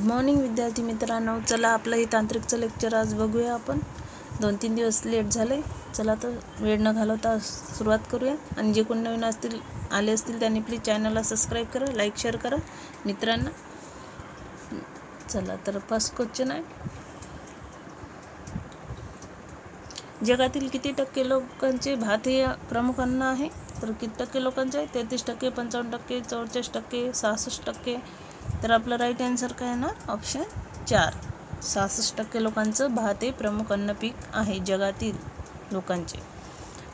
Morning विद्यार्थी मित्रांनो, चला आपलं हे तांत्रिकचं लेक्चर आज बघूया आपण. 2-3 दिवस लेट झाले. चला तर वेळ न घालवता सुरुवात करूया. आणि जे कोणी नवीन आले असतील त्यांनी प्लीज चॅनलला सबस्क्राईब करा, लाईक शेअर करा मित्रांना. चला तर फर्स्ट क्वेश्चन आहे, जगातील किती टक्के लोकांचे भात हे प्रमुख अन्न आहे? तर किती टक्के लोकांचे आहे? 33%, 55%, 44%, 66%. तर आपलं राईट आन्सर काय येणार? ऑप्शन 4, 66% लोकांचं भात हे प्रमुख अन्न पीक आहे जगातील लोकांचे.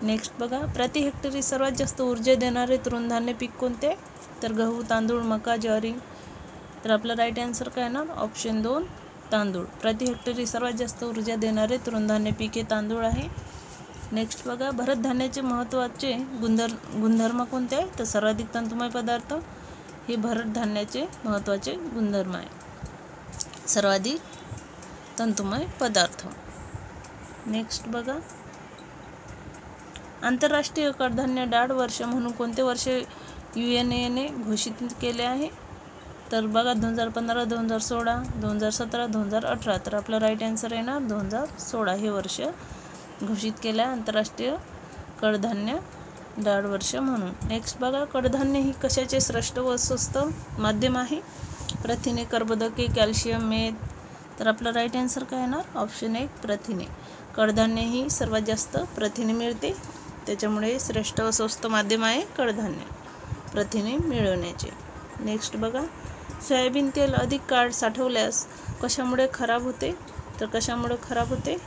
नेक्स्ट बघा, प्रति हेक्टरी सर्वात जास्त ऊर्जा देणारे तृणधान्य पीक कोणते? तर गहू, तांदूळ, मका, ज्वारी. तर आपलं राईट आन्सर काय येणार? ऑप्शन 2, तांदूळ. प्रति हेक्टरी सर्वात जास्त ऊर्जा देणारे तृणधान्य पीक हे तांदूळ आहे. नेक्स्ट बघा, भरड धान्याचे महत्त्वाचे गुणधर्म कोणते आहे? तर सर्वाधिक तंतुमय पदार्थ हे भरड धान्याचे महत्त्वाचे गुणधर्म आहे, सर्वाधिक तंतुमय पदार्थ. नेक्स्ट बघा, आंतरराष्ट्रीय कडधान्य डाळ वर्ष म्हणून कोणते वर्ष UNA घोषित केले आहे? तर बघा 2015, 2016, 2017, 2018. तर आपलं राईट आन्सर येणार 2016 हे वर्ष घोषित केलं आहे आंतरराष्ट्रीय कडधान्य डाळ वर्ष म्हणून. नेक्स्ट बघा, कडधान्य ही कशाचे श्रेष्ठ व स्वस्त माध्यम आहे? प्रथिने, कर्बोदके, कॅल्शियम, मेद. तर आपलं राईट आन्सर काय येणार? ऑप्शन 1, प्रथिने. कडधान्य ही सर्वात जास्त प्रथिने मिळते, त्याच्यामुळे श्रेष्ठ व स्वस्त माध्यम आहे कडधान्य प्रथिने मिळवण्याचे. नेक्स्ट बघा, सोयाबीन तेल अधिक काळ साठवल्यास कशामुळे खराब होते? तर कशामुळे खराब होते?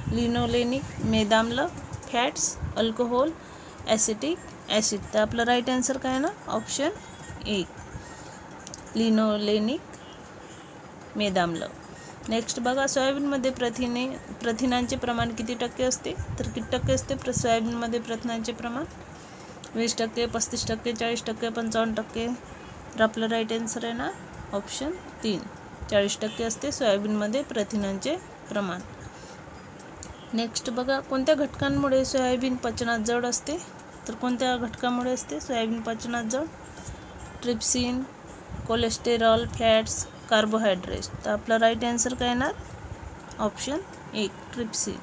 लिनोलेनिक, मेदाम्ल, फॅट्स, अल्कोहोल, ॲसिटिक ॲसिड. तर आपलं राईट आन्सर काय ना? Option 1, linolenic, मेदाम्ल. नेक्स्ट बघा, सोयाबीनमध्ये प्रथिनांचे प्रमाण किती टक्के असते? तर किती टक्के असते सोयाबीनमध्ये प्रथिनांचे प्रमाण? 20%, 35%, 40%, 55%. तर आपलं राईट आन्सर आहे ना? ऑप्शन 3, 40% असते सोयाबीनमध्ये प्रथिनांचे प्रमाण. नेक्स्ट बघा, कोणत्या घटकांमुळे सोयाबीन पचनात जड असते? तर कोणत्या घटकामुळे असते सोयाबीन पचनात जड? Trypsin, cholesterol, fats, carbohydrates. तर आपला राईट आन्सर काय येणार? Option 1, trypsin.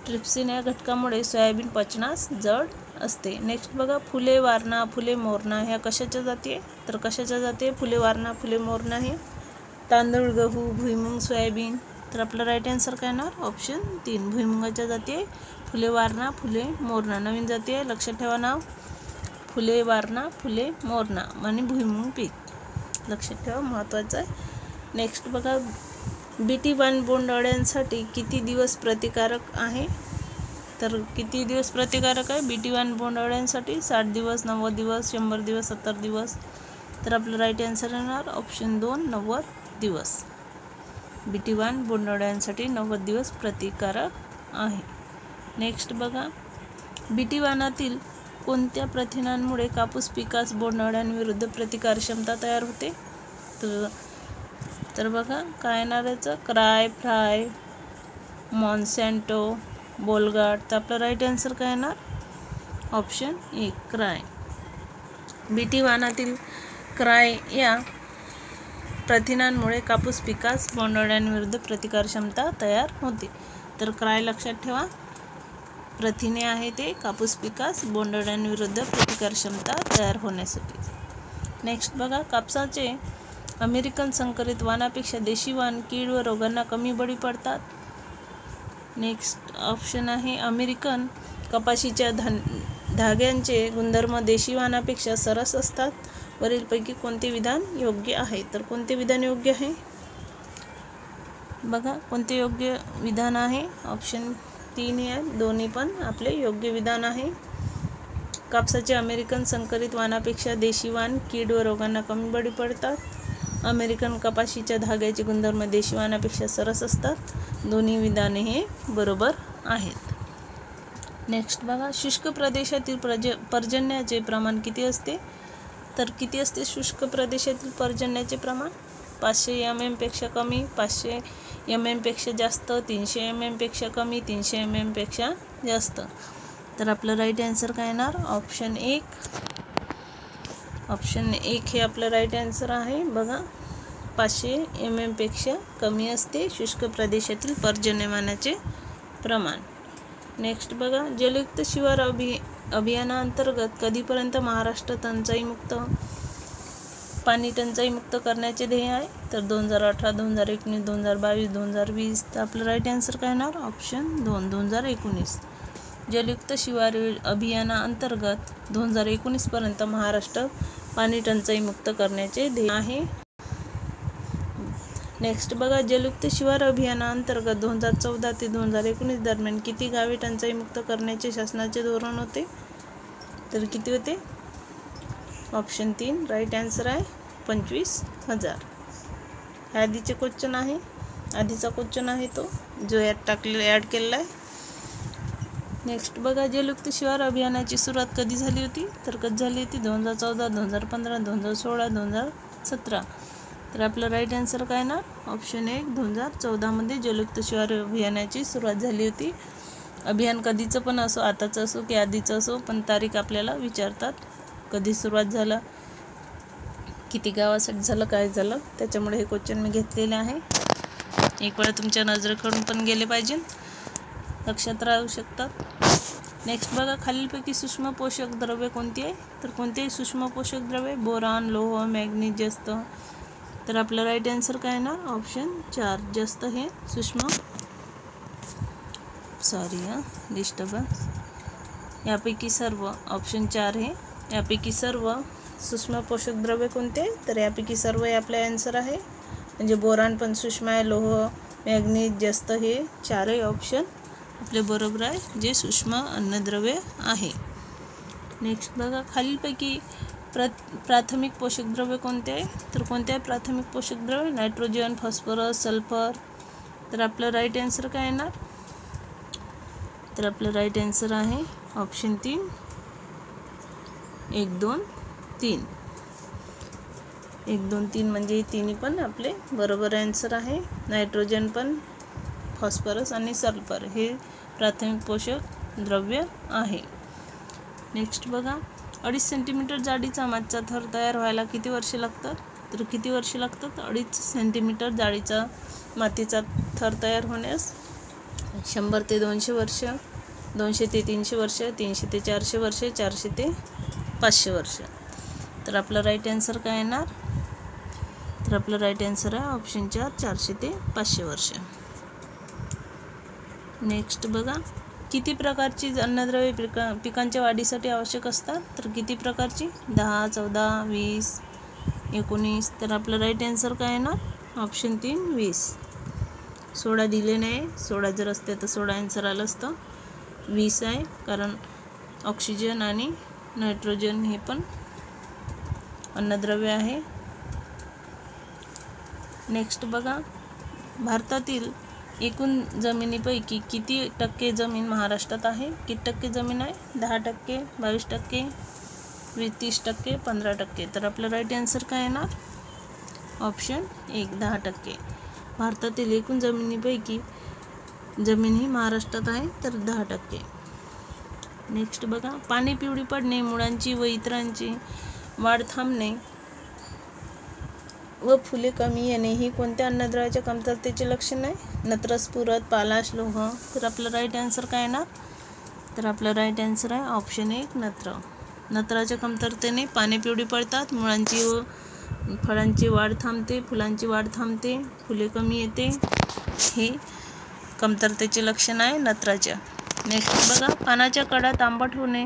ट्रिप्सिन या घटकामुळे सोयाबीन पचनास जड असते. नेक्स्ट बघा, फुले, वारणा, फुले, मोरणा ह्या कशाच्या जाती आहे? तर कशाच्या जाती आहे फुले, वारणा, फुले, मोरणा हे? तांदूळ, गहू, भुईमुग, सोयाबीन. तर आपलं राईट आन्सर काय येणार? ऑप्शन 3, भुईमुगाच्या जाती आहे फुले, वारणा, फुले, मोरणा. नवीन जाती आहे, लक्षात ठेवा नाव, फुले, वारणा, फुले, मोरणा आणि भुईमुग पीक. लक्षात ठेवा, महत्त्वाचं आहे. नेक्स्ट बघा, BT1 बोंडअळ्यांसाठी किती दिवस प्रतिकारक आहे? तर किती दिवस प्रतिकारक आहे BT1 बोंडअळ्यांसाठी? 60 दिवस, 90 दिवस, 100 दिवस, 70 दिवस. तर आपलं राईट आन्सर येणार ऑप्शन 2, 90 दिवस. BT1 बोंडअळ्यांसाठी 90 दिवस प्रतिकारक आहे. नेक्स्ट बघा, BT1 कोणत्या प्रथिनांमुळे कापूस पिकास बोंडअळ्यांविरुद्ध प्रतिकारक्षमता तयार होते? तर बघा काय येणार याचं? Cry, Fry, Monsanto, Bollgard. तर आपलं राईट आन्सर काय येणार? Option 1, cry. BT1 क्राय या प्रथिनांमुळे कापूस पिकास बोंडअळ्यांविरुद्ध प्रतिकारक्षमता तयार होते. तर क्राय लक्षात ठेवा, प्रथिने आहे ते कापूस पिकास बोंडअळ्यांविरुद्ध प्रतिकारक्षमता तयार होण्यासाठी. नेक्स्ट बघा, कापसाचे अमेरिकन संकरित वाणापेक्षा देशी वाण कीड व रोगांना कमी बळी पडतात. नेक्स्ट ऑप्शन आहे अमेरिकन कपाशीच्या धाग्यांचे गुणधर्म देशी वाणापेक्षा सरस असतात. वरीलपैकी कोणते विधान योग्य आहे? तर कोणते विधान योग्य आहे? बघा कोणते योग्य विधान आहे? ऑप्शन 3 आहे, दोन्ही पण आपले योग्य विधान आहे. कापसाचे अमेरिकन संकरित वाणापेक्षा देशी वाण कीड व रोगांना कमी बळी पडतात. अमेरिकन कपाशीच्या धाग्याचे गुणधर्म देशी वाणापेक्षा सरस असतात. दोन्ही विधाने हे बरोबर आहेत. नेक्स्ट बघा, शुष्क प्रदेशातील पर्जन्याचे प्रमाण किती असते? तर किती असते शुष्क प्रदेशातील पर्जन्याचे प्रमाण? 500 mm पेक्षा कमी, 500 mm पेक्षा जास्त, 300 mm पेक्षा कमी, 300 mm पेक्षा जास्त. तर आपलं राईट आन्सर काय येणार? ऑप्शन 1. ऑप्शन 1 हे आपलं राईट आन्सर आहे. बघा 500 mm पेक्षा कमी असते शुष्क प्रदेशातील पर्जन्यमानाचे प्रमाण. नेक्स्ट बघा, जलयुक्त शिवार अभियानाअंतर्गत कधीपर्यंत महाराष्ट्र पाणी टंचाई मुक्त करण्याचे ध्येय आहे? तर 2018, 2019, 2022, 2020. तर आपलं राईट आन्सर काय येणार? ऑप्शन 2, 2019. जलयुक्त शिवार अभियानाअंतर्गत 2019 पर्यंत महाराष्ट्र पाणी टंचाई मुक्त करण्याचे ध्येय आहे. नेक्स्ट बघा, जलयुक्त शिवार अभियानाअंतर्गत 2014 ते 2019 दरम्यान किती गावे टंचाई मुक्त करण्याचे शासनाचे धोरण होते? तर किती होते? ऑप्शन 3 राईट आन्सर आहे 25,000. आधीचा क्वेश्चन आहे तो जो ॲड केलेला आहे. नेक्स्ट बघा, जलयुक्त शिवार अभियानाची सुरुवात कधी झाली होती? तर कधी झाली होती? 2014, 2015, 2016, 2017. तर आपलं राईट आन्सर काय ना? ऑप्शन 1 2014 मध्ये जलयुक्त शिवार अभियानाची सुरुवात झाली होती. अभियान कधीचं पण असो, आताचं असो की आधीचं असो, पण तारीख आपल्याला विचारतात. कधी सुरुवात झालं, किती गावासाठी झालं, काय झालं, त्याच्यामुळे हे क्वेश्चन मी घेतलेले आहे. एक वेळा तुमच्या नजरेकडून पण गेले पाहिजे, लक्षात राहू शकतात. नेक्स्ट बघा, खालीलपैकी सूक्ष्म पोषक द्रव्य कोणती आहे? तर कोणतेही सूक्ष्म पोषक द्रव्य? बोरान, लोह, मॅग्नीज, जस्त. तर आपलं राईट आन्सर काय ना? ऑप्शन 4 जस्त हे सूक्ष्म डिस्टर्बन्स. यापैकी सर्व ऑप्शन 4 हे यापैकी सर्व सूक्ष्म पोषक द्रव्य कोणते? तर यापैकी सर्व हे आपले आन्सर आहे. म्हणजे बोरान पण सूक्ष्म आहे, लोह, मॅग्नीज, जस्त हे 4ही ऑप्शन आपले बरोबर आहे, जे सूक्ष्म अन्नद्रव्य आहे. नेक्स्ट बघा, खालीलपैकी प्राथमिक पोषक द्रव्य कोणते आहे? तर कोणते आहे प्राथमिक पोषक द्रव्य? Nitrogen, phosphorus, sulphur. तर आपलं राईट आन्सर काय येणार? तर आपलं राईट आन्सर आहे ऑप्शन 3 1, 2, 3. 1, 2, 3 म्हणजे तिन्ही पण आपले बरोबर आन्सर आहे. नायट्रोजन पण, फॉस्फरस आणि सल्फर हे प्राथमिक पोषक द्रव्य आहे. नेक्स्ट बघा, 2.5 सेंटीमीटर जाडीचा मातीचा थर तयार व्हायला किती वर्षे लागतात? तर किती वर्षे लागतात? 2.5 सेंटीमीटर जाडीचा मातीचा थर तयार होण्यास 100 ते 200 वर्ष, 200 ते 300 वर्ष, 300 ते 400 वर्ष, 400 ते 500 वर्ष. तर आपलं राईट आन्सर काय येणार? तर आपलं राईट आन्सर आहे ऑप्शन 4 400 ते 500 वर्ष. नेक्स्ट बघा, किती प्रकारची अन्नद्रव्ये पिकांच्या वाढीसाठी आवश्यक असतात? तर किती प्रकारची? 10, 14, 20, 19. तर आपलं राईट आन्सर काय येणार? ऑप्शन 3 20. 16 दिले नाही. 16 जर असते तर 16 आन्सर आलं असतं. 20 आहे, कारण ऑक्सिजन आणि नायट्रोजन हे पण अन्नद्रव्य आहे. नेक्स्ट बघा, भारतातील एकूण जमिनीपैकी किती टक्के जमीन महाराष्ट्रात आहे? किती टक्के जमीन आहे? 10%, 22%, 30%, 15%. तर आपलं राईट आन्सर काय येणार? ऑप्शन 1 10%. भारतातील एकूण जमिनीपैकी जमीन ही महाराष्ट्रात आहे, तर 10%. नेक्स्ट बघा, पाने पिवळी पडणे, मुळांची व इतरांची वाढ थांबणे व फुले कमी येणे ही कोणत्या अन्नद्रव्याच्या कमतरतेचे लक्षण आहे? नत्र, स्फुरद, पालाश, लोह. तर आपलं राईट आन्सर काय येणार? तर आपलं राईट आन्सर आहे ऑप्शन 1 नत्र. नत्राच्या कमतरतेने पाने पिवळी पडतात, मुळांची व फळांची वाढ थांबते, फुलांची वाढ थांबते, फुले कमी येते. हे कमतरतेचे लक्षण आहे नत्राच्या. नेक्स्ट बघा, पानाच्या कडा तांबट होणे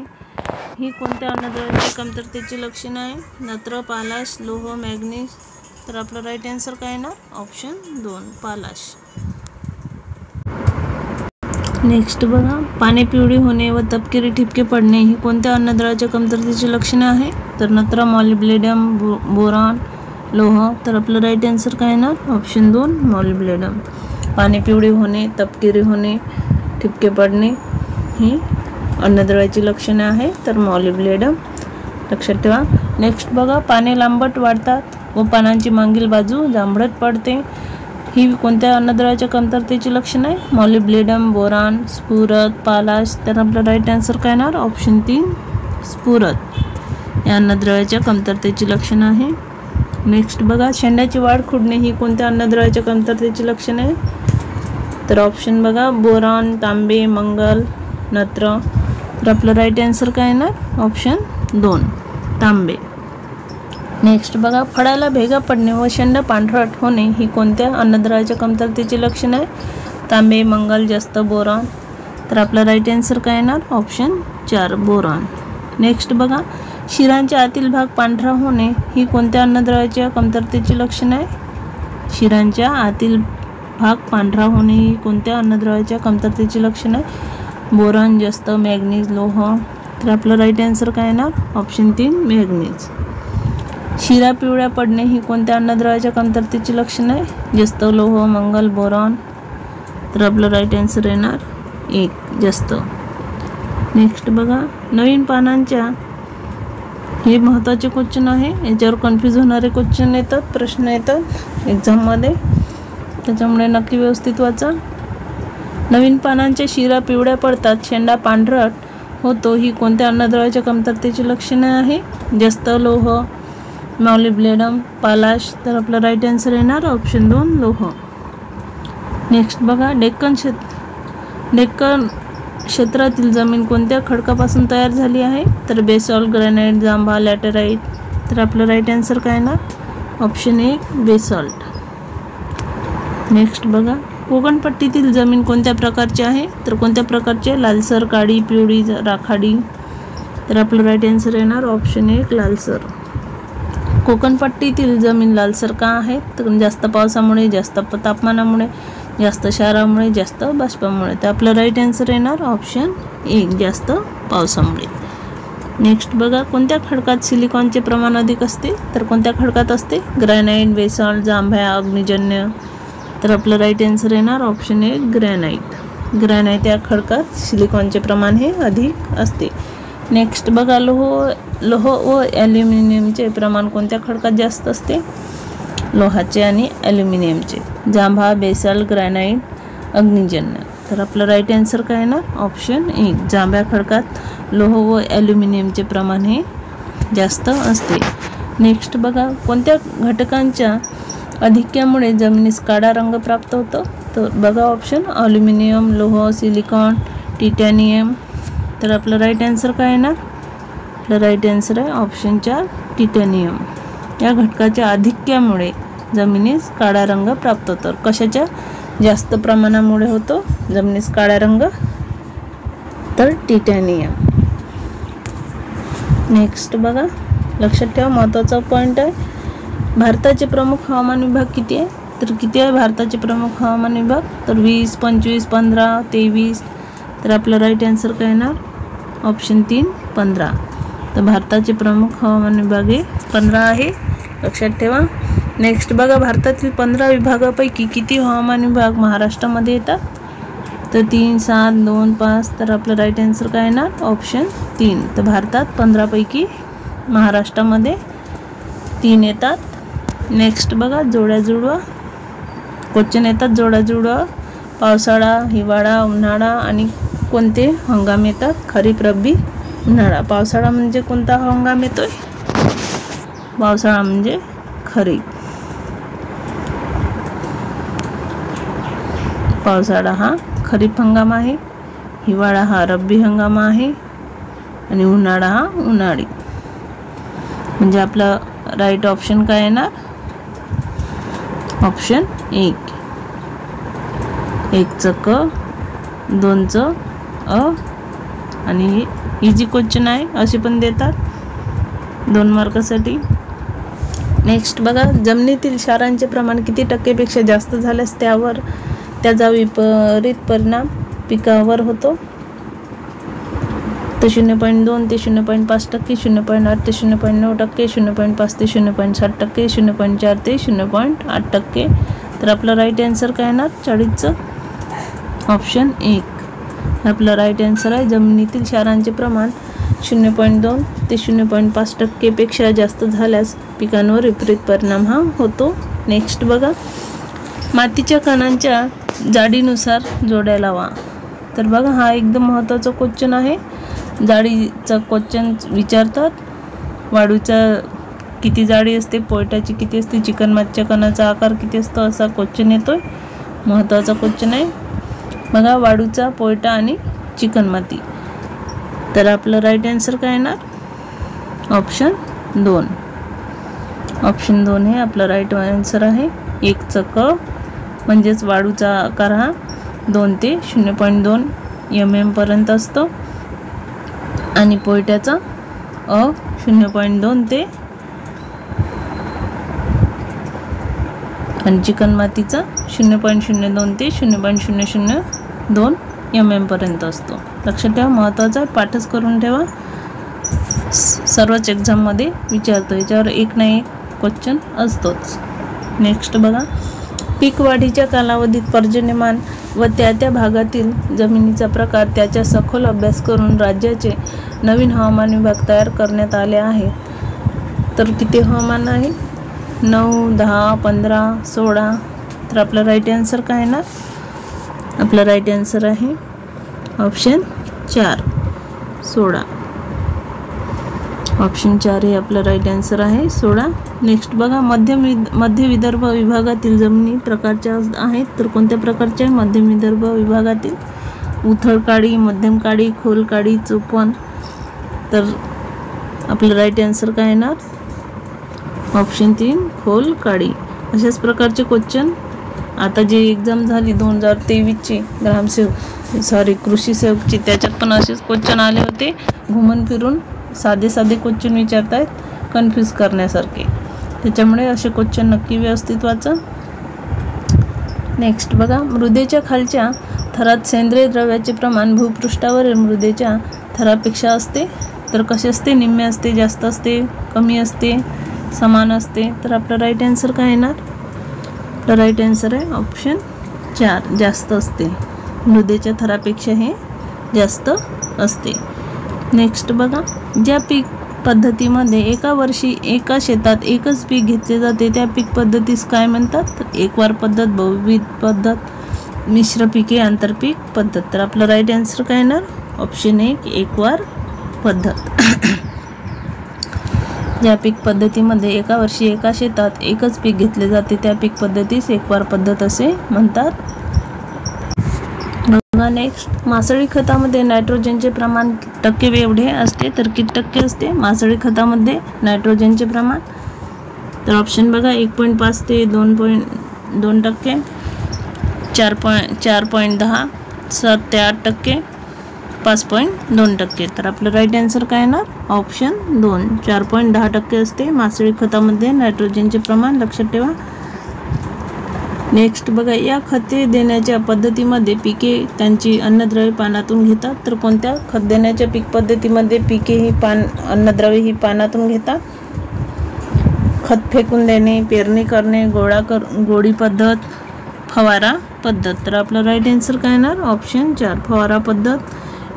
ही कोणत्या अन्नद्रव्याची कमतरतेचे लक्षण आहे? नत्र, पालाश, लोह, मॅग्नीज. तर आपलं राईट आन्सर काय येणार? ऑप्शन 2 पालाश. नेक्स्ट बघा, पाने पिवळी होणे व तपकिरी ठिपके पडणे ही कोणत्या अन्नद्रव्याच्या कमतरतेची लक्षणे आहे? तर नत्र, मॉलिब्डेनम, बोरॉन, लोह. तर आपलं राईट आन्सर काय येणार? Option 2 molybdenum. पाने पिवळी होणे, तपकिरी होणे, ठिपके पडणे ही अन्नद्रव्याची लक्षणे आहे, तर मॉलिब्डेनम लक्षात ठेवा. नेक्स्ट बघा, पाने लांबट वाढतात व पानांची मागील बाजू जांभळट पडते ही कोणत्या अन्नद्रव्याच्या कमतरतेची लक्षण आहे? मॉलिब्डेनम, बोरॉन, स्फुरद, पालाश. तर आपलं राईट आन्सर काय येणार? ऑप्शन 3 स्फुरद या अन्नद्रव्याच्या कमतरतेची लक्षण आहे. नेक्स्ट बघा, शेंड्याची वाढ खुडणे ही कोणत्या अन्नद्रव्याच्या कमतरतेची लक्षण आहे? तर ऑप्शन बघा, बोरॉन, तांबे, मंगल, नत्र. तर आपलं राईट आन्सर काय येणार? ऑप्शन 2 तांबे. नेक्स्ट बघा, फळाला भेगा पडणे व शेंडा पांढरट होणे ही कोणत्या अन्नद्रव्याच्या कमतरतेची लक्षण आहे? तांबे, मंगल, जस्त, बोरॉन. तर आपला राईट आन्सर काय येणार? Option 4 boron. नेक्स्ट बघा, शिरांच्या आतील भाग पांढरा होणे ही कोणत्या अन्नद्रव्याच्या कमतरतेची लक्षण आहे? शिरांच्या आतील भाग पांढरा होणे ही कोणत्या अन्नद्रव्याच्या कमतरतेची लक्षण आहे? बोरॉन, जस्त, मॅग्नीज, लोह. तर आपलं राईट आन्सर काय येणार? Option 3 manganese. शिरा पिवळ्या पडणे ही कोणत्या अन्नद्रव्याच्या कमतरतेची लक्षण आहे? जस्त, लोह, मंगल, बोरॉन. तर आपलं राईट आन्सर येणार 1 जस्त. नेक्स्ट बघा, नवीन पानांच्या, हे महत्त्वाचे क्वेश्चन आहे, याच्यावर कन्फ्यूज होणारे क्वेश्चन येतात, प्रश्न येतात एक्झाममध्ये, त्याच्यामुळे नक्की व्यवस्थित वाचा. नवीन पानांच्या शिरा पिवळ्या पडतात, शेंडा पांढरट होतो ही कोणत्या अन्नद्रव्याच्या कमतरतेची लक्षणे आहे? जस्त, लोह, मॉलिब्डेनम, पालाश. तर आपलं राईट आन्सर येणार ऑप्शन 2 लोह. नेक्स्ट बघा, डेक्कन क्षेत्रातील जमीन कोणत्या खडकापासून तयार झाली आहे? तर बेसॉल्ट, ग्रॅनाइट, जांभा, लॅटेराइट. तर आपलं राईट आन्सर काय येणार? Option 1 basalt. नेक्स्ट बघा, कोकणपट्टीतील जमीन कोणत्या प्रकारची आहे? तर कोणत्या प्रकारची? लालसर, काळी, पिवळी, राखाडी. तर आपलं राईट आन्सर येणार ऑप्शन 1 लालसर. कोकणपट्टीतील जमीन लालसर का आहे? तर जास्त पावसामुळे, जास्त तापमानामुळे, जास्त क्षारामुळे, जास्त बाष्पामुळे. तर आपलं राईट आन्सर येणार ऑप्शन 1 जास्त पावसामुळे. नेक्स्ट बघा, कोणत्या खडकात सिलिकॉनचे प्रमाण अधिक असते? तर कोणत्या खडकात असते? ग्रॅनाइट, बेसॉल्ट, जांभ्या, अग्निजन्य. तर आपलं राईट आन्सर येणार ऑप्शन 1 ग्रॅनाइट. ग्रॅनाइट या खडकात सिलिकॉनचे प्रमाण हे अधिक असते. नेक्स्ट बघा, लोह व ॲल्युमिनियमचे प्रमाण कोणत्या खडकात जास्त असते? लोहाचे आणि ॲल्युमिनियमचे. जांभा, बेसॉल्ट, ग्रॅनाइट, अग्निजन्य. तर आपलं राईट आन्सर काय येणार? ऑप्शन 1 जांभ्या खडकात लोह व ॲल्युमिनियमचे प्रमाण हे जास्त असते. नेक्स्ट बघा, कोणत्या घटकांच्या अधिक्यामुळे जमिनीस काळा रंग प्राप्त होतो? तर बघा ऑप्शन, ॲल्युमिनियम, लोह, सिलिकॉन, टिटॅनियम. तर आपलं राईट आन्सर काय येणार? आपलं राईट आन्सर आहे ऑप्शन 4 टिटॅनियम. या घटकाच्या अधिक्यामुळे जमिनीस काळा रंग प्राप्त होतो. कशाच्या जास्त प्रमाणामुळे होतो जमिनीस काळा रंग? तर टिटॅनियम. नेक्स्ट बघा, लक्षात ठेवा महत्त्वाचा पॉईंट आहे, भारताचे प्रमुख हवामान विभाग किती आहे? तर किती आहे भारताचे प्रमुख हवामान विभाग? तर 20, 25, 15, 23. तर आपलं राईट आन्सर काय येणार? ऑप्शन 3 15. तर भारताचे प्रमुख हवामान विभाग हे 15 आहे, लक्षात ठेवा. नेक्स्ट बघा, भारतातील 15 विभागापैकी किती हवामान विभाग महाराष्ट्रामध्ये येतात? तर 3, 7, 2, 5. तर आपलं राईट आन्सर काय येणार? ऑप्शन 3. तर भारतात 15 पैकी महाराष्ट्रामध्ये 3 येतात. नेक्स्ट बघा, जोड्या जुळवा क्वेश्चन येतात. जोड्या जुळवा, पावसाळा, हिवाळा, उन्हाळा आणि कोणते हंगाम येतात? खरीप, रब्बी, उन्हाळा. पावसाळा म्हणजे कोणता हंगाम येतोय? पावसाळा म्हणजे खरीप. पावसाळा हा खरीप हंगाम आहे, हिवाळा हा रब्बी हंगाम आहे आणि उन्हाळा हा उन्हाळी. म्हणजे आपला राईट ऑप्शन काय येणार? ऑप्शन 1. 1चं क, 2चं अ. आणि इझी क्वेश्चन आहे, असे पण देतात 2 मार्कासाठी. नेक्स्ट बघा, जमिनीतील क्षारांचे प्रमाण किती टक्केपेक्षा जास्त झाल्यास त्याचा विपरीत परिणाम पिकावर होतो? तर 0.2 ते 0.5%, 0.8 ते 0.9%, 0.5 ते 0.7%, 0.4 ते 0.8%. तर आपलं राईट आन्सर काय येणार? 40चं ऑप्शन 1 आपलं राईट आन्सर आहे. जमिनीतील क्षारांचे प्रमाण 0.2 ते 0.5% पेक्षा जास्त झाल्यास पिकांवर विपरीत परिणाम हा होतो. नेक्स्ट बघा, मातीच्या कणांच्या जाडीनुसार जोड्या लावा. तर बघा, हा एकदम महत्त्वाचा क्वेश्चन आहे. जाडीचा क्वेश्चन विचारतात. वाळूचा किती जाडी असते, पोयटाची किती असते, चिकणमातीच्या कणाचा आकार किती असतो, असा क्वेश्चन येतोय. महत्त्वाचा क्वेश्चन आहे बघा, वाळूचा, पोयटा आणि चिकणमाती. तर आपलं राईट आन्सर काय येणार? ऑप्शन 2. ऑप्शन 2 हे आपलं राईट आन्सर आहे. 1चा क म्हणजेच वाळूचा आकार हा 2 ते 0.2 mm पर्यंत असतो आणि पोयट्याचा 0.2 ते आणि चिकणमातीचा 0.02 ते 0.002 mm पर्यंत असतो. लक्षात ठेवा, महत्त्वाचा आहे, पाठच करून ठेवा. सर्वच एक्झाममध्ये विचारतो, याच्यावर एक ना एक क्वेश्चन असतोच. नेक्स्ट बघा, पीक वाढीच्या कालावधीत पर्जन्यमान व त्या भागातील जमिनीचा प्रकार त्याचा सखोल अभ्यास करून राज्याचे नवीन हवामान विभाग तयार करण्यात आले आहेत. तर किती हवामान आहे? 9, 10, 15, 16. तर आपलं राईट आन्सर काय आहे ना? आपलं राईट आन्सर आहे ऑप्शन 4, 16. ऑप्शन 4 हे आपलं राईट आन्सर आहे, 16. नेक्स्ट बघा, मध्य विदर्भ विभागातील जमिनी प्रकारच्या आहेत. तर कोणत्या प्रकारच्या? मध्य विदर्भ विभागातील उथळ काळी, मध्यम काळी, खोल काळी, चोपण. तर आपलं राईट आन्सर काय येणार? ऑप्शन 3, खोल काळी. अशाच प्रकारचे क्वेश्चन आता जी एक्झाम झाली 2023ची कृषी सेवकची, त्याच्यात पण असेच क्वेश्चन आले होते. घुमून फिरून साधे क्वेश्चन विचारत आहेत, कन्फ्यूज करण्यासारखे. त्याच्यामुळे असे क्वेश्चन नक्की व्यवस्थित वाचा. नेक्स्ट बघा, मृदेच्या खालच्या थरात सेंद्रिय द्रव्याचे प्रमाण भूपृष्ठावरील मृदेच्या थरापेक्षा असते. तर कसे असते? निम्मे असते, जास्त असते, कमी असते, समान असते. तर आपलं राईट आन्सर काय येणार? तर राईट आन्सर आहे ऑप्शन 4, जास्त असते. मृदेच्या थरापेक्षा हे जास्त असते. नेक्स्ट बघा, ज्या पीक पद्धतीमध्ये एका वर्षी एका शेतात एकच पीक घेतले जाते त्या पीक पद्धतीस काय म्हणतात? तर एकवार पद्धत, बहुविध पद्धत, मिश्र पिके, आंतरपीक पद्धत. तर आपलं राईट आन्सर काय येणार? ऑप्शन 1, एकवार पद्धत. ज्या पीक पद्धतीमध्ये एका वर्षी एका शेतात एकच पीक घेतले जाते त्या पीक पद्धतीस एकवार पद्धत असे म्हणतात. नेक्स्ट, मासळी खतामध्ये नायट्रोजनचे प्रमाण टक्के एवढे असते. तर किती टक्के असते मासळी खतामध्ये नायट्रोजनचे प्रमाण? तर ऑप्शन बघा, 1.5 ते 2.2 टक्के, 4.10, 7 ते 8 टक्के, 5.2 टक्के. तर आपलं राईट आन्सर काय येणार? ऑप्शन 2, 4.10 टक्के असते मासळी खतामध्ये नायट्रोजनचे प्रमाण. लक्षात ठेवा. नेक्स्ट बघा, या खते देण्याच्या पद्धतीमध्ये पिके त्यांची अन्नद्रव्ये पानातून घेतात. तर कोणत्या खत देण्याच्या पीक पद्धतीमध्ये पिके ही अन्नद्रव्ये ही पानातून घेतात? खत फेकून देणे, पेरणी करणे, गोळी पद्धत, फवारा पद्धत. तर आपलं राईट आन्सर काय येणार? ऑप्शन 4, फवारा पद्धत.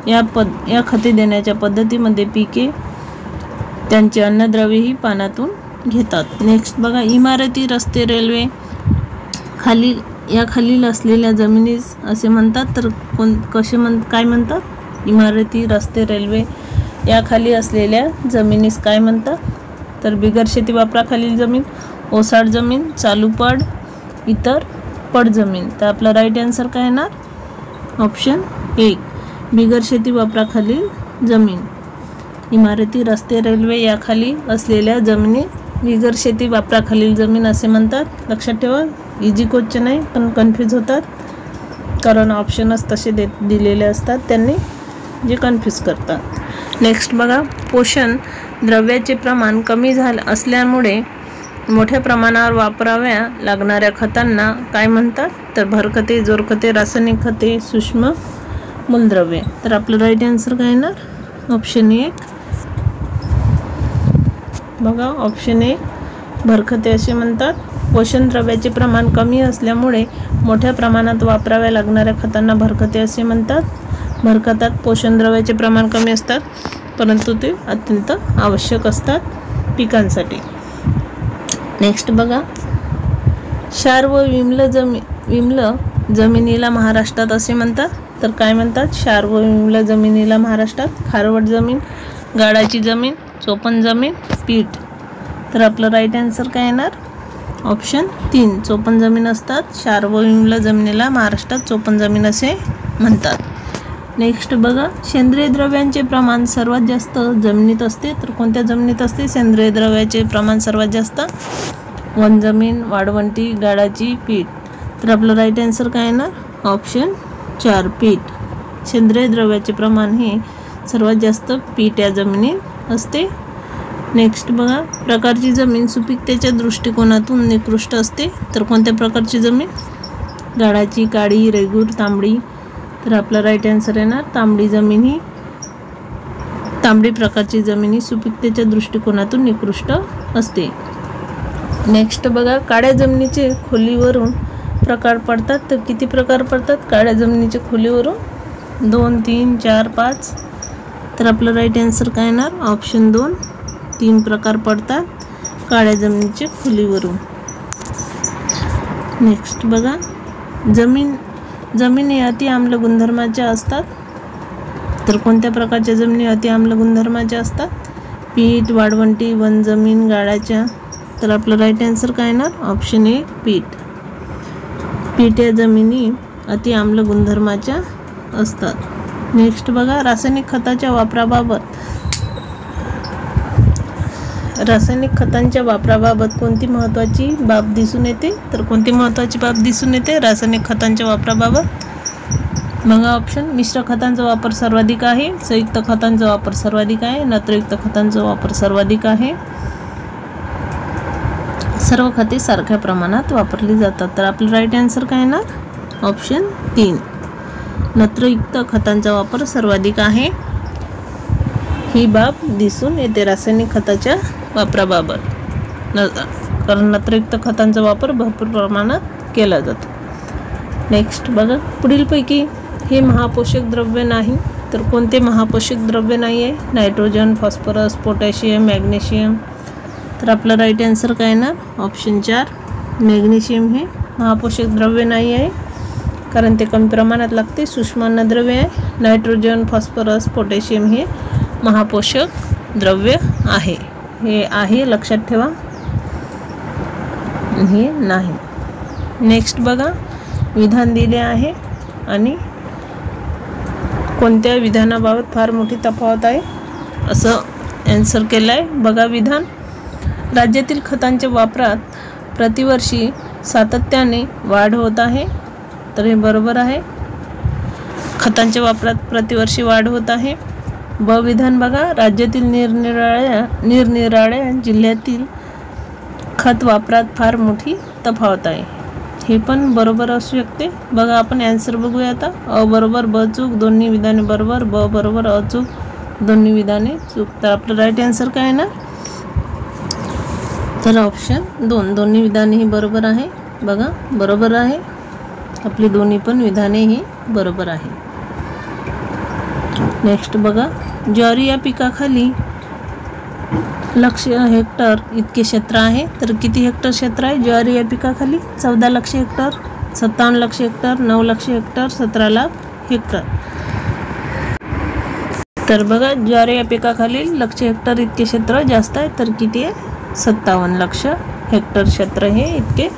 या खते देण्याच्या पद्धतीमध्ये पिके त्यांची अन्नद्रव्ये ही पानातून घेतात. नेक्स्ट बघा, इमारती, रस्ते, रेल्वे खालील असलेल्या जमिनीस असे म्हणतात. तर काय म्हणतात? इमारती, रस्ते, रेल्वे या खाली असलेल्या जमिनीस काय म्हणतात? तर बिगर शेती वापराखालील जमीन, ओसाड जमीन, चालू पड, इतर पड जमीन. तर आपला राईट आन्सर काय येणार? ऑप्शन 1, बिगर शेती वापराखालील जमीन. इमारती, रस्ते, रेल्वे या खाली असलेल्या जमिनी बिगर शेती वापराखालील जमीन असे म्हणतात. लक्षात ठेवा, इझी क्वेश्चन आहे पण कन्फ्यूज होतात कारण ऑप्शनच तसे दिलेले असतात, त्यांनी जे कन्फ्यूज करतात. नेक्स्ट बघा, पोषण द्रव्याचे प्रमाण कमी असल्यामुळे मोठ्या प्रमाणावर वापराव्या लागणाऱ्या खतांना काय म्हणतात? तर भरखते, जोरखते, रासायनिक खते, सूक्ष्म मूलद्रव्ये. तर आपलं राईट आन्सर काय येणार? ऑप्शन 1 बघा, ऑप्शन 1 भरखते असे म्हणतात. पोषण द्रव्याचे प्रमाण कमी असल्यामुळे मोठ्या प्रमाणात वापराव्या लागणाऱ्या खतांना भरखते असे म्हणतात. भरखतात पोषण द्रव्याचे प्रमाण कमी असतात परंतु ते अत्यंत आवश्यक असतात पिकांसाठी. नेक्स्ट बघा, क्षार व विम्ल जमिनीला महाराष्ट्रात असे म्हणतात. तर काय म्हणतात? क्षार व विम्ल जमिनीला महाराष्ट्रात खारवट जमीन, गाळाची जमीन, चोपण जमीन, पीठ. तर आपलं राईट आन्सर काय येणार? ऑप्शन 3 चोपण जमीन असतात. सार्वभौम जमिनीला महाराष्ट्रात चोपण जमीन असे म्हणतात. नेक्स्ट बघा, सेंद्रिय द्रव्यांचे प्रमाण सर्वात जास्त जमिनीत असते, तर कोणत्या जमिनीत असते सेंद्रिय द्रव्याचे प्रमाण सर्वात जास्त? वन जमीन, वाळवंटी, गाळाची, पीठ. तर आपलं राईट आन्सर काय येणार? ऑप्शन 4 पीठ. सेंद्रिय द्रव्याचे प्रमाण हे सर्वात जास्त पीठ या जमिनीत असते. नेक्स्ट बघा, प्रकारची जमीन सुपीकतेच्या दृष्टिकोनातून निकृष्ट असते, तर कोणत्या प्रकारची जमीन? गाळाची, काळी, रेगूर, तांबडी. तर आपला राईट आन्सर येणार तांबडी जमीन ही तांबडी प्रकारची जमीन ही सुपीकतेच्या दृष्टिकोनातून निकृष्ट असते. नेक्स्ट बघा, काळ्या जमिनीचे खोलीवरून प्रकार पडतात, तर किती प्रकार पडतात काळ्या जमिनीचे खोलीवरून? 2, 3, 4, 5. तर आपलं राईट आन्सर काय येणार? ऑप्शन 2 3 प्रकार पडतात काळ्या जमिनीचे खोलीवरून. नेक्स्ट बघा, जमिनी अति आम्ल गुणधर्माच्या असतात, तर कोणत्या प्रकारच्या जमिनी अति आम्ल गुणधर्माच्या असतात? पीठ, वाळवंटी, वन जमीन, गाळाच्या. तर आपलं राईट आन्सर काय येणार? ऑप्शन 1 पीठ. पीठ या जमिनी अति आम्ल गुणधर्माच्या असतात. नेक्स्ट बघा, रासायनिक खताच्या वापराबाबत कोणती महत्त्वाची बाब दिसून येते? तर कोणती महत्त्वाची बाब दिसून येते रासायनिक खतांच्या वापराबाबत? बघा ऑप्शन, मिश्र खतांचा वापर सर्वाधिक आहे, संयुक्त खतांचा वापर सर्वाधिक आहे, नत्रयुक्त खतांचा वापर सर्वाधिक आहे, सर्व खते सारख्या प्रमाणात वापरली जातात. तर आपलं राईट आन्सर काय येणार? ऑप्शन 3 नत्रयुक्त खतांचा वापर सर्वाधिक आहे. ही बाब दिसून येते रासायनिक खताच्या वापराबाबत, कारण नत्रयुक्त खतांचा वापर भरपूर प्रमाणात केला जातो. नेक्स्ट बघा, पुढीलपैकी हे महापोषक द्रव्य नाही, तर कोणते महापोषक द्रव्य नाही आहे? Nitrogen, phosphorus, potassium, magnesium. तर आपलं राईट आन्सर काय येणार? ऑप्शन 4 मॅग्नेशियम हे महापोषक द्रव्य नाही आहे, कारण ते कमी प्रमाणात लागते, सूक्ष्म अन्नद्रव्य आहे. नायट्रोजन, फॉस्फरस, पोटॅशियम हे महापोषक द्रव्य आहे. हे आहे लक्षात ठेवा, हे नाही. नेक्स्ट बघा, विधान दिले आहे आणि कोणत्या विधानाबाबत फार मोठी तफावत आहे असं आन्सर केलं आहे. बघा विधान, राज्यातील खतांच्या वापरात प्रतिवर्षी सातत्याने वाढ होत आहे, तर हे बरोबर आहे. खतांच्या वापरात प्रतिवर्षी वाढ होत आहे. ब विधान बघा, राज्यातील निरनिराळ्या जिल्ह्यातील खत वापरात फार मोठी तफावत आहे, हे पण बरोबर असू शकते. बघा आपण आन्सर बघूया आता. अ बरोबर, ब चूक, दोन्ही विधाने बरोबर, ब बरोबर, अ चूक, दोन्ही विधाने चूक. तर आपलं राईट आन्सर काय येणार? तर ऑप्शन 2 दोन्ही विधाने ही बरोबर आहे. बघा बरोबर आहे, आपली दोन्ही पण विधाने ही बरोबर आहे. नेक्स्ट बघा, ज्वारी या पिकाखाली 1,00,000 हेक्टर इतके क्षेत्र आहे, तर किती हेक्टर क्षेत्र आहे ज्वारी या पिकाखाली? 14,00,000 हेक्टर, 57,00,000 हेक्टर, 9,00,000 हेक्टर, 17,00,000 हेक्टर. तर बघा, ज्वारी या पिकाखाली 1,00,000 हेक्टर इतके क्षेत्र जास्त आहे, तर किती आहे? 57,00,000 हेक्टर क्षेत्र हे इतके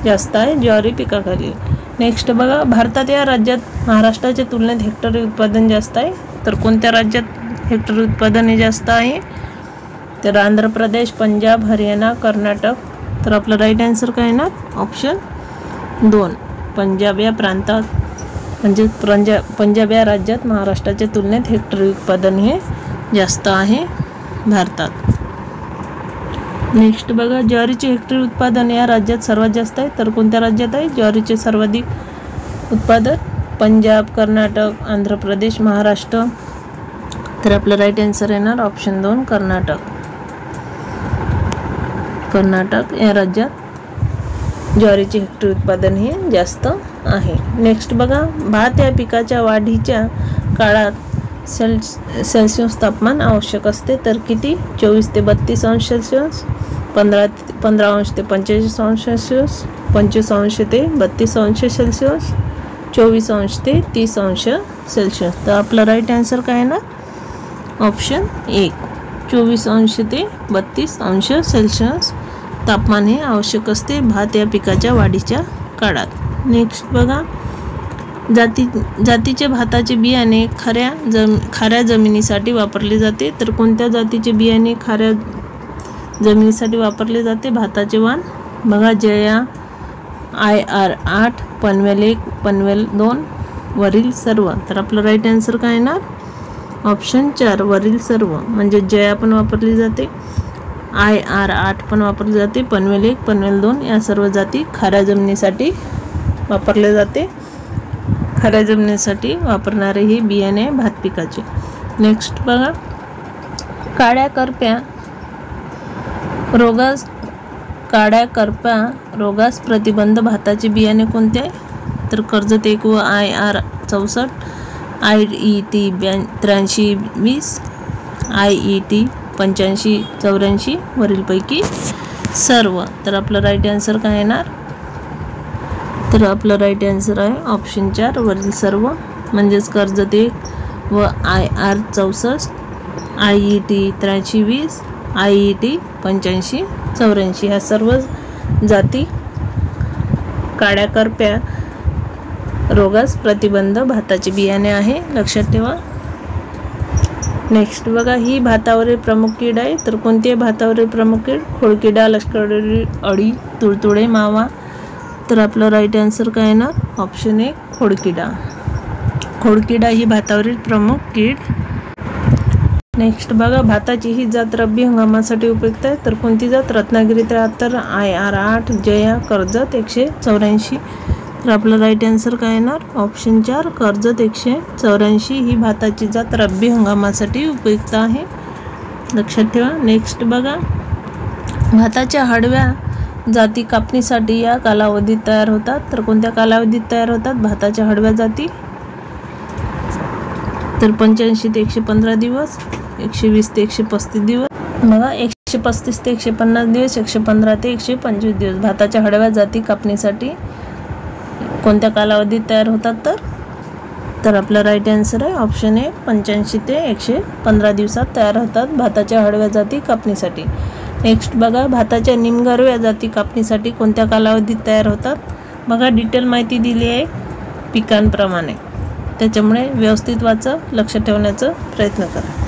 जास्त आहे ज्वारी पिकाखाली. नेक्स्ट बघा, भारतात या राज्यात महाराष्ट्राच्या तुलनेत हेक्टरी उत्पादन जास्त आहे, तर कोणत्या राज्यात हेक्टरी उत्पादन हे जास्त आहे? तर आंध्र प्रदेश, पंजाब, हरियाणा, कर्नाटक. तर आपलं राईट आन्सर काय येणार? ऑप्शन 2 पंजाब या प्रांतात, म्हणजे पंजाब या राज्यात महाराष्ट्राच्या तुलनेत हेक्टरी उत्पादन हे जास्त आहे भारतात. नेक्स्ट बघा, ज्वारीचे हेक्टरी उत्पादन या राज्यात सर्वात जास्त आहे, तर कोणत्या राज्यात आहे ज्वारीचे सर्वाधिक उत्पादन? पंजाब, कर्नाटक, आंध्र प्रदेश, महाराष्ट्र. तर आपलं राईट आन्सर येणार ऑप्शन 2 कर्नाटक या राज्यात ज्वारीचे हेक्टरी उत्पादन हे जास्त आहे. नेक्स्ट बघा, भात या पिकाच्या वाढीच्या काळात सेल्सिअस तापमान आवश्यक असते, तर किती? 24 ते 32 अंश सेल्सिअस, 15 अंश ते 45 अंश सेल्सिअस, 25 अंश ते 32 अंश सेल्सिअस, 24 अंश ते 30 अंश सेल्सिअस. तर आपलं राईट आन्सर काय येणार? ऑप्शन 1 24 अंश ते 32 अंश सेल्सिअस तापमान हे आवश्यक असते भात या पिकाच्या वाढीच्या काळात। नेक्स्ट बघा, जातीचे भाताचे बियाणे खाऱ्या जमिनीसाठी वापरले जाते, तर कोणत्या जातीचे बियाणे खाऱ्या जमिनीसाठी वापरले जाते? भाताचे वाण बघा, जया, IR8, पनवेल 1, पनवेल 2 वरील सर्व। तर आपलं राईट आन्सर काय येणार? ऑप्शन 4 वरील सर्व, म्हणजे जया पण वापरली जाते, IR8 पण वापरली जाते, पनवेल 1, पनवेल 2 या सर्व जाती खाऱ्या जमिनीसाठी वापरले जाते। खाऱ्या जमिनीसाठी वापरणारे हे बियाणे आहे भात पिकाचे। नेक्स्ट बघा, काळ्या करप्या रोगास प्रतिबंध भाताचे बियाणे कोणते आहे? तर कर्जत 1 व IR64, IET 8320, IET 8584 वरीलपैकी सर्व। तर आपलं राईट आन्सर काय येणार? तर आपलं राईट आन्सर आहे ऑप्शन 4 वरील सर्व, म्हणजेच कर्जत 1 व IR64, IET 8320, IET 8584 ह्या सर्व जाती काळ्या करप्या रोगास प्रतिबंध भाताचे बियाणे आहे, लक्षात ठेवा। नेक्स्ट बघा, ही भातावरील प्रमुख कीड आहे, तर कोणती आहे भातावरील प्रमुख कीड? खोडकिडा, लष्करी अळी, तुडतुडे, मावा। तर आपलं राईट आन्सर काय येणार? ऑप्शन 1 खोडकिडा। खोडकिडा ही भातावरील प्रमुख कीड। नेक्स्ट बघा, भाताची ही जात रब्बी हंगामासाठी उपयुक्त आहे, तर कोणती जात? रत्नागिरी 73, IR8, जया, कर्जत 184। तर आपलं राईट आन्सर काय येणार? ऑप्शन 4 कर्जत 184 ही भाताची जात रब्बी हंगामासाठी उपयुक्त आहे, लक्षात ठेवा। नेक्स्ट बघा, भाताच्या हळव्या जाती कापणीसाठी या कालावधीत तयार होतात, तर कोणत्या कालावधीत तयार होतात भाताच्या हळव्या जाती? तर 85 ते 115 दिवस, 120 ते 135 दिवस, बघा 135 ते 150 दिवस, 115 ते 125 दिवस भाताच्या हळव्या जाती कापणीसाठी कोणत्या कालावधीत तयार होतात? तर आपला राईट आन्सर आहे ऑप्शन 1 85 ते 115 दिवसात तयार होतात भाताच्या हळव्या जाती कापणीसाठी। नेक्स्ट बघा, भाताच्या निमगरव्या जाती कापणीसाठी कोणत्या कालावधीत तयार होतात? बघा डिटेल माहिती दिली आहे पिकांप्रमाणे, त्याच्यामुळे व्यवस्थित वाचा, लक्ष ठेवण्याचा प्रयत्न करा।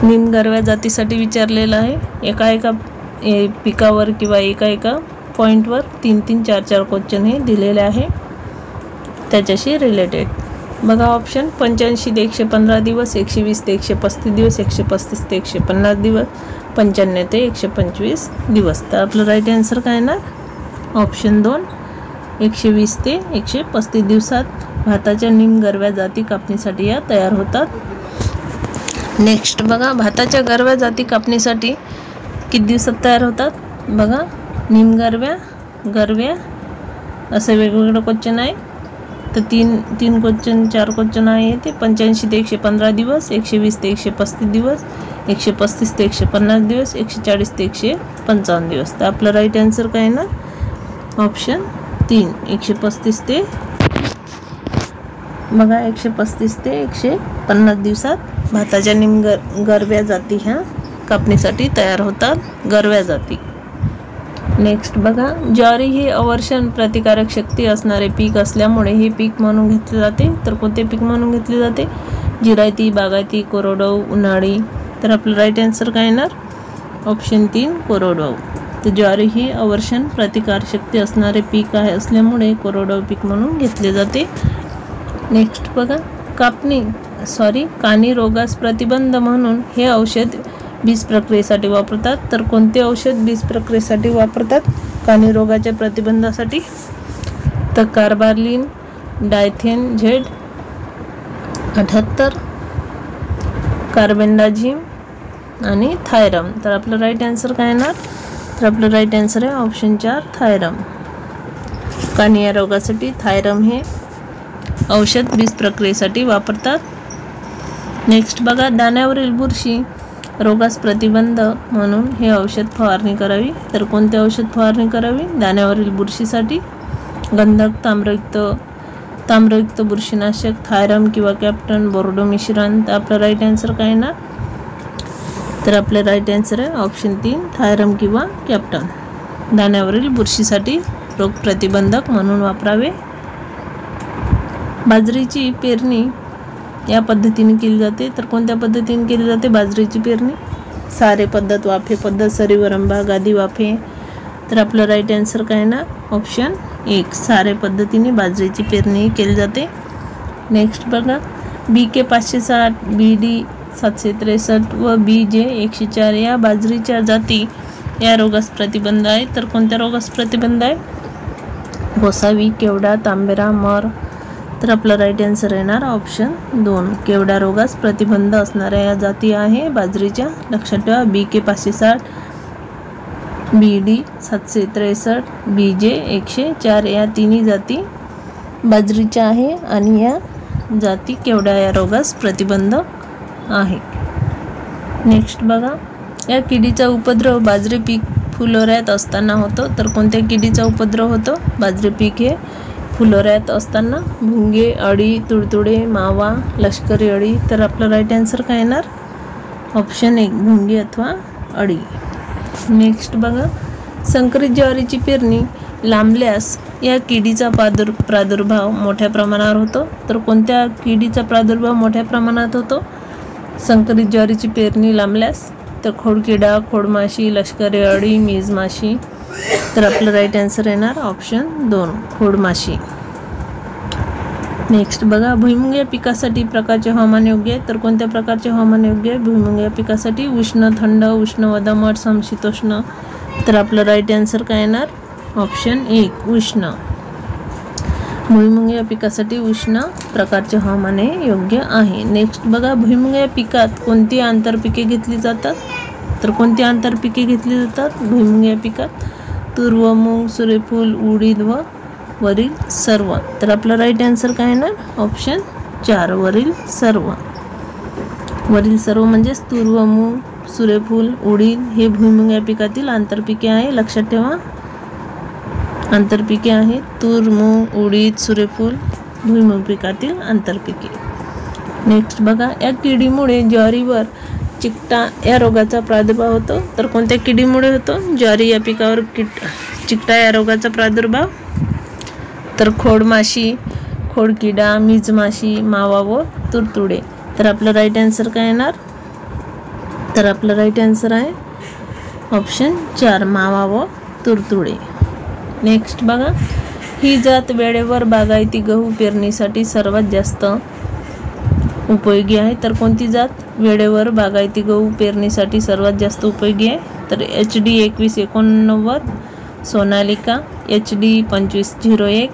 निमगरव्या जातीसाठी विचारलेलं आहे, एका पिकावर किंवा एका पॉईंटवर 3-3, 4-4 क्वेश्चन हे दिलेले आहे त्याच्याशी रिलेटेड। बघा ऑप्शन 85 ते 115 दिवस, 120 ते 135 दिवस, 135 ते 150 दिवस, 95 ते 125 दिवस। तर आपलं राईट आन्सर काय येणार? ऑप्शन 2 120 ते 135 दिवसात भाताच्या निमगरव्या जाती कापणीसाठी या तयार होतात। नेक्स्ट बघा, भाताच्या गरव्या जाती कापणीसाठी किती दिवसात तयार होतात? बघा निमगरव्या, गरव्या असे वेगवेगळे क्वेश्चन आहे, तर तीन क्वेश्चन 4 क्वेश्चन आहे ते 85 ते 115 दिवस, 120 ते 135 दिवस, 135 ते 150 दिवस, 140 ते 155 दिवस। तर आपलं राईट आन्सर काय येणार? ऑप्शन 3 135 ते बघा 135 ते 150 दिवसात भाताच्या गरव्या जाती ह्या कापणीसाठी तयार होतात, गरव्या जाती। नेक्स्ट बघा, ज्वारी ही अवर्षण प्रतिकारक शक्ती असणारे पीक असल्यामुळे हे पीक म्हणून घेतले जाते, तर कोणते पीक म्हणून घेतले जाते? जिरायती, बागायती, कोरडवाहू, उन्हाळी। तर आपलं राईट आन्सर काय येणार? ऑप्शन 3 कोरडवाहू। तर ज्वारी ही अवर्षण प्रतिकारशक्ती असणारे पीक आहे असल्यामुळे कोरडवाहू पीक म्हणून घेतले जाते। नेक्स्ट बघा, कानी रोगास प्रतिबंध म्हणून हे औषध बीज प्रक्रियेसाठी वापरतात, तर कोणते औषध बीज प्रक्रियेसाठी वापरतात कानी रोगाच्या प्रतिबंधासाठी? तर कार्बालिन, डायथेन झेड 78, कार्बेंडाझिम आणि थायरम। तर आपलं राईट आन्सर काय येणार? तर आपलं राईट आन्सर आहे ऑप्शन 4 थायरम। कानी या रोगासाठी थायरम हे औषध बीज प्रक्रियेसाठी वापरतात। नेक्स्ट बघा, दाण्यावरील बुरशी रोगास प्रतिबंध म्हणून हे औषध फवारणी करावी, तर कोणते औषध फवारणी करावी दाण्यावरील बुरशीसाठी? गंधक, ताम्रयुक्त बुरशीनाशक, थायरम किंवा कॅप्टन, बोर्डो मिश्रण। तर आपलं राईट आन्सर काय येणार? तर आपले राईट आन्सर आहे ऑप्शन 3 थायरम किंवा कॅप्टन. दाण्यावरील बुरशीसाठी रोगप्रतिबंधक म्हणून वापरावे. बाजरीची पेरणी या पद्धतीने केली जाते. तर कोणत्या पद्धतीने केली जाते बाजरीची पेरणी? सारे पद्धत, वाफे पद्धत, सरीवरंबा, गादी वाफे. तर आपलं राईट आन्सर काय ना ऑप्शन 1 सारे पद्धतीने बाजरीची पेरणी केली जाते. नेक्स्ट बघा BK 560, BD 763 व BJ 104 या बाजरीच्या जाती या रोगास प्रतिबंध आहे. तर कोणत्या रोगास प्रतिबंध आहे? गोसावी, केवडा, तांबेरा, मर. तर आपला राईट आन्सर येणार ऑप्शन 2 केवडा रोगास प्रतिबंध असणाऱ्या या जाती आहे बाजरीच्या. लक्षात ठेवा BK 560, BD 763, BJ 104 या तिन्ही जाती बाजरीच्या आहे आणि या जाती केवडा या रोगास प्रतिबंध आहे. नेक्स्ट बघा या किडीचा उपद्रव बाजरी पीक फुलोऱ्यात असताना होतो. तर कोणत्या किडीचा उपद्रव होतो? बाजरी पीक हे फुलोऱ्यात असताना. भुंगे, अळी, तुडतुडे, मावा, लष्करी अळी. तर आपलं राईट आन्सर काय येणार ऑप्शन 1 भुंगे अथवा अळी. नेक्स्ट बघा संकरित ज्वारीची पेरणी लांबल्यास या किडीचा प्रादुर्भाव मोठ्या प्रमाणावर होतो. तर कोणत्या किडीचा प्रादुर्भाव मोठ्या प्रमाणात होतो? संकरित ज्वारीची पेरणी लांबल्यास तर खोडकिडा, खोडमाशी, लष्करी अळी, मीजमाशी. तर आपलं राईट आन्सर येणार ऑप्शन 2 खोडमाशी. नेक्स्ट बघा भुईमुग या पिकासाठी प्रकारचे हवामान योग्य आहे. तर कोणत्या प्रकारचे हवामान योग्य आहे भुईमुग या पिकासाठी? उष्ण, थंड, उष्ण व दमट, समशीतोष्ण. तर आपलं राईट आन्सर काय येणार ऑप्शन 1 उष्ण. भुईमुग या पिकासाठी उष्ण प्रकारचे हवामान हे योग्य आहे. नेक्स्ट बघा भुईमुग या पिकात कोणती आंतरपिके घेतली जातात? तर कोणती आंतरपिके घेतली जातात भुईमुग या पिकात? तूर व मूग, सूर्यफूल, उडीद व वरील सर्व. तर आपलं राईट आन्सर काय येणार ऑप्शन 4 वरील सर्व. वरील सर्व म्हणजेच तूर व मूग, सूर्यफूल, उडीद हे भुईमुग या पिकातील आंतरपिके आहे. लक्षात ठेवा आंतरपिके आहेत तूर, मूग, उडीद, सूर्यफूल भुईमुग पिकातील आंतरपिके. नेक्स्ट बघा या किडीमुळे ज्वारीवर चिकटा या रोगाचा प्रादुर्भाव होतो. तर कोणत्या किडीमुळे होतो ज्वारी या पिकावर चिकटा या रोगाचा प्रादुर्भाव? तर खोडमाशी, खोडकिडा, मीजमाशी, मावा व तुडतुडे. तर आपलं राईट आन्सर काय येणार? तर आपलं राईट आन्सर आहे ऑप्शन 4 मावा व तुडतुडे. नेक्स्ट बघा ही जात वेळेवर बागायती गहू पेरणीसाठी सर्वात जास्त उपयोगी आहे. तर कोणती जात वेळेवर बागायती गहू पेरणीसाठी सर्वात जास्त उपयोगी आहे? तर HD 2189, सोनालिका, HD 2501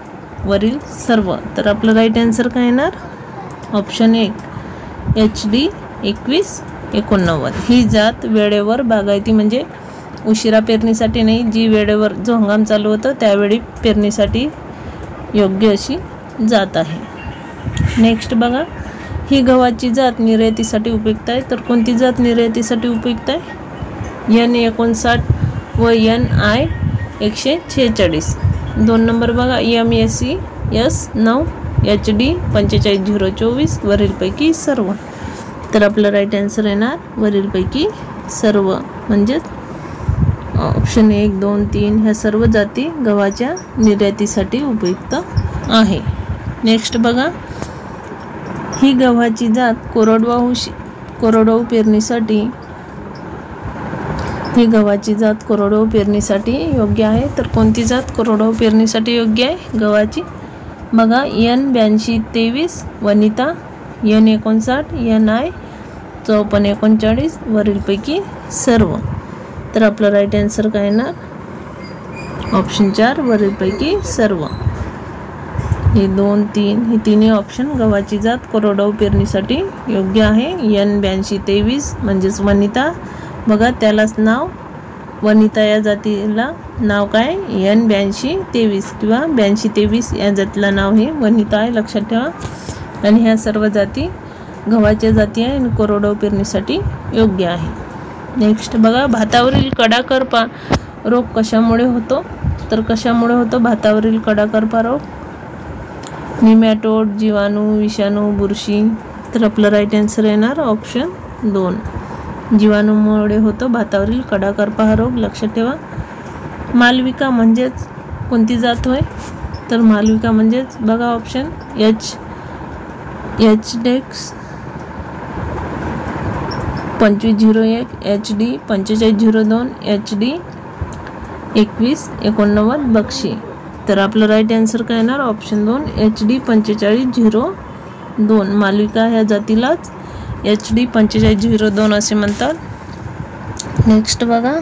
वरील सर्व. तर आपलं राईट आन्सर काय येणार ऑप्शन 1 HD 2189. ही जात वेळेवर बागायती म्हणजे उशिरा पेरणीसाठी नाही, जी वेळेवर जो हंगाम चालू होतो त्यावेळी पेरणीसाठी योग्य अशी जात आहे. नेक्स्ट बघा ही गव्हाची जात निर्यातीसाठी उपयुक्त आहे. तर कोणती जात निर्यातीसाठी उपयुक्त आहे? N59 व NI 146. 2 नंबर बघा MSC S9 HD 45024 वरीलपैकी सर्व. तर आपलं राईट आन्सर येणार वरीलपैकी सर्व म्हणजेच ऑप्शन 1, 2, 3 ह्या सर्व जाती गव्हाच्या निर्यातीसाठी उपयुक्त आहे. नेक्स्ट बघा ही गव्हाची जात कोरडवाहू पेरणीसाठी ही गव्हाची जात कोरडवाहू पेरणीसाठी योग्य आहे. तर कोणती जात कोरडवाहू पेरणीसाठी योग्य आहे गव्हाची? बघा N8223 वनिता, N59 NI 5439 वरीलपैकी सर्व. तर आपलं राईट आन्सर काय येणार ऑप्शन 4 वरीलपैकी सर्व. हे 2, 3 हे तिन्ही ऑप्शन गव्हाची जात कोरडवाहू पेरणीसाठी योग्य आहे. N8223 म्हणजेच वनिता. बघा त्यालाच नाव वनिता या जातीला नाव काय N8223 किंवा 8223 या जातीला नाव हे वनिता आहे. लक्षात ठेवा. आणि ह्या सर्व जाती गव्हाच्या जाती आहे आणि कोरडवाहू पेरणीसाठी योग्य आहे. नेक्स्ट बघा भातावरील कडाकरपा रोग कशामुळे होतो? तर कशामुळे होतो भातावरील कडाकरपा रोग? निमॅटोड, जीवाणू, विषाणू, बुरशी. तर आपलं राईट आन्सर येणार ऑप्शन 2 जीवाणूमुळे होतो भातावरील कडा करपा हा रोग, लक्षात ठेवा. मालविका म्हणजेच कोणती जात होय, तर मालविका म्हणजेच बघा ऑप्शन एच डेक्स 2501, HD 4502, HD 2189 बक्षी. तर आपलं राईट आन्सर काय येणार ऑप्शन 2 HD 4502. मालविका ह्या जातीलाच HD 4502 असे म्हणतात. नेक्स्ट बघा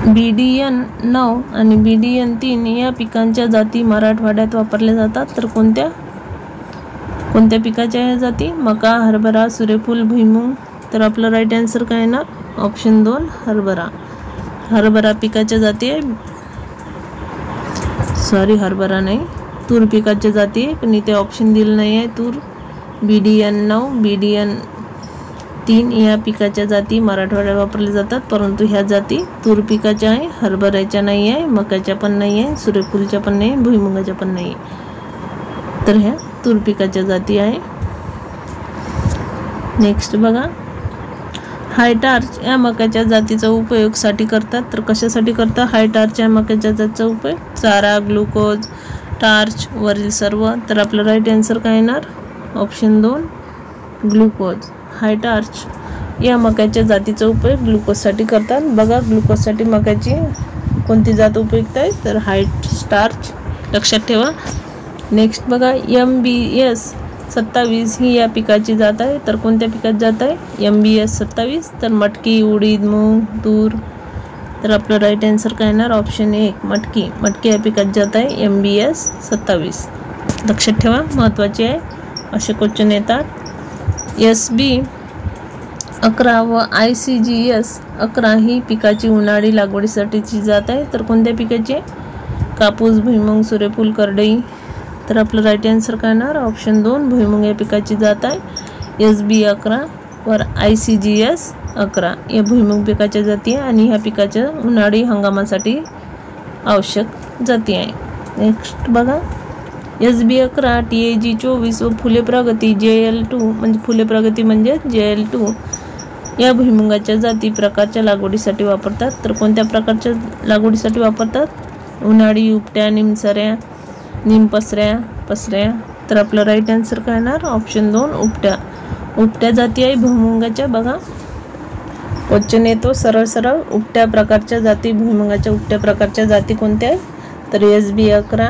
BDN 9 आणि BDN 3 या पिकांच्या जाती मराठवाड्यात वापरल्या जातात. तर कोणत्या पिकाच्या ह्या जाती, मका, हरभरा, सूर्यफूल, भुईमुग. तर आपलं राईट आन्सर काय येणार ऑप्शन 2 हरभरा पिकाच्या जाती आहे. हरभरा नाही, तूर पिकाच्या जाती आहे, पण इथे ऑप्शन दिलं नाही आहे. तूर BDN 9 BDN 3 या पिकाच्या जाती मराठवाड्यात वापरल्या जातात, परंतु ह्या जाती तूर पिकाच्या आहे, हरभऱ्याच्या नाही आहे, मकाच्या पण नाही आहे, सूर्यफूलच्या पण नाही, भुईमुगाच्या पण नाही आहे. तर ह्या तूर पिकाच्या जाती आहे. नेक्स्ट बघा हाय टार्च या मकाच्या जातीचा उपयोग साठी करतात. तर कशासाठी करतात हाय टार्च या मकाच्या जातीचा उपयोग, चारा, ग्लुकोज, टार्च वरील सर्व. तर आपलं राईट आन्सर काय येणार ऑप्शन 2 ग्लुकोज. हाय टार्च या मकाच्या जातीचा उपयोग ग्लुकोजसाठी करतात. बघा ग्लुकोजसाठी मकाची कोणती जात उपयुक्त आहे, तर हाय स्टार्च, लक्षात ठेवा. नेक्स्ट बघा MBS 27 ही या पिकाची जात आहे. तर कोणत्या पिकाची जात आहे MBS 27, तर मटकी, उडीद, मूग, तूर. तर आपलं राईट आन्सर काय येणार ऑप्शन 1 मटकी या पिकाची जात आहे MBS 27. लक्षात ठेवा, महत्त्वाचे आहे, असे क्वेश्चन येतात. SB 11 व ICGS 11 ही पिकाची उन्हाळी लागवडीसाठीची जात आहे. तर कोणत्या पिकाची आहे, कापूस, भुईमुग, सूर्यफूल, करडई. तर आपलं राईट आन्सर काय येणार ऑप्शन 2 भुईमुग या पिकाची जात आहे. SB 11 वर ICGS 11 या भुईमुग पिकाच्या जाती आहे आणि ह्या पिकाच्या उन्हाळी हंगामासाठी आवश्यक जाती आहे. नेक्स्ट बघा SB 11 TAG 24 व फुले प्रगती JL2 म्हणजे फुले प्रगती म्हणजे JL2 या भुईमुगाच्या जाती प्रकारच्या लागवडीसाठी वापरतात. तर कोणत्या प्रकारच्या लागवडीसाठी वापरतात, उन्हाळी, उपट्या, निमसऱ्या, पसऱ्या. तर आपलं राईट आन्सर काय येणार ऑप्शन 2 उपट्या जाती आहे भुईमुगाच्या. बघा क्वेश्चन येतो सरळ उपट्या प्रकारच्या जाती, भुईमुगाच्या उपट्या प्रकारच्या जाती कोणत्या आहेत, तर SB 11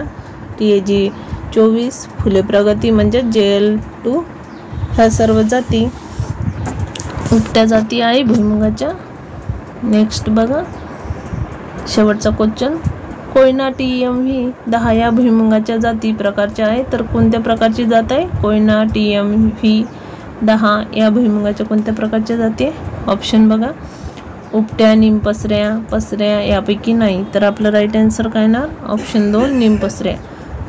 TAG 24 फुले प्रगती म्हणजे JL2 ह्या सर्व जाती उपट्या जाती आहे भुईमुगाच्या. नेक्स्ट बघा शेवटचा क्वेश्चन कोयना TMV 10 या भुईमुगाच्या जाती प्रकारच्या आहे. तर कोणत्या प्रकारची जात आहे, कोयना TMV 10 या भुईमुगाच्या कोणत्या प्रकारच्या जाती आहे, ऑप्शन बघा उपट्या, पसऱ्या यापैकी नाही. तर आपलं राईट आन्सर काय येणार ऑप्शन 2 निमपसऱ्या.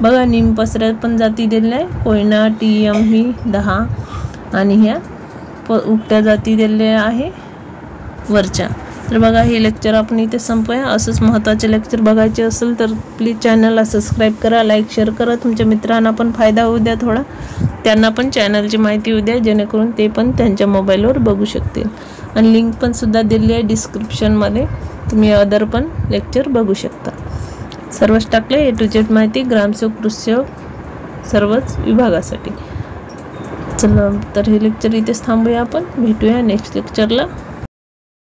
बघा निमपसऱ्या पण जाती दिलेल्या आहे, कोयना TMV 10 आणि ह्या उपट्या जाती दिलेल्या आहे वरच्या. तर बघा हे लेक्चर आपण इथे संपवूया. असंच महत्त्वाचे लेक्चर बघायचे असेल तर प्लीज चॅनलला सबस्क्राईब करा, लाईक शेअर करा. तुमच्या मित्रांना पण फायदा होऊ द्या, थोडा त्यांना पण चॅनलची माहिती होऊ द्या, जेणेकरून ते पण त्यांच्या मोबाईलवर बघू शकतील. आणि लिंक पण सुद्धा दिली आहे डिस्क्रिप्शनमध्ये, तुम्ही अदर पण लेक्चर बघू शकता. सर्वच टाकले A to Z माहिती ग्रामसेवक, कृषिसेवक सर्वच विभागासाठी. चला तर हे लेक्चर इथेच थांबूया, आपण भेटूया नेक्स्ट लेक्चरला.